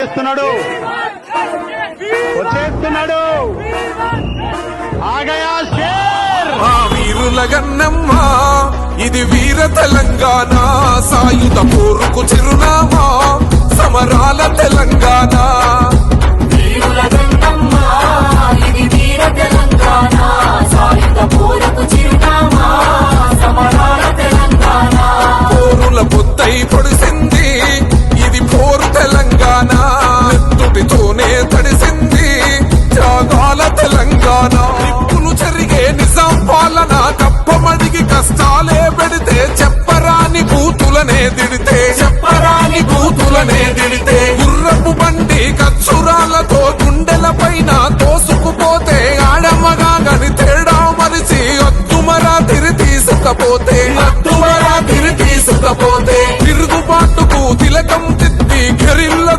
వచ్చేస్తున్నాడు ఆగయా షేర్ మా వీరుల గన్నమ్మ ఇది వీర తెలంగాణ సాయుధ పోరుకు చిరునామా సమరాల తెలంగాణ వీరుల గన్నమ్మ ఇది వీర తెలంగాణ సాయుధ పోరుకు చిరునామా సమరాల తెలంగాణ పోరుల పొద్దై పొడిసింది ఇది పోరు తెలంగాణ నెత్తుటితోనే తడిసింది త్యాగాల తెలంగాణ నిప్పులు చెరిగే నిజాం పాలన కప్పమడిగి కష్టాలే పెడితే చెప్పరాని బూతులనే దిడితే గుర్రపు బండి కచ్చురాలతో గుండెల పైన తోసుకుపోతే ఆడమ్మగా గని తేడా మరిచి అద్దుమరా తిరి తీసుకపోతే తిరుగుబాటుకు తిలకం తిద్ది గెరిల్ల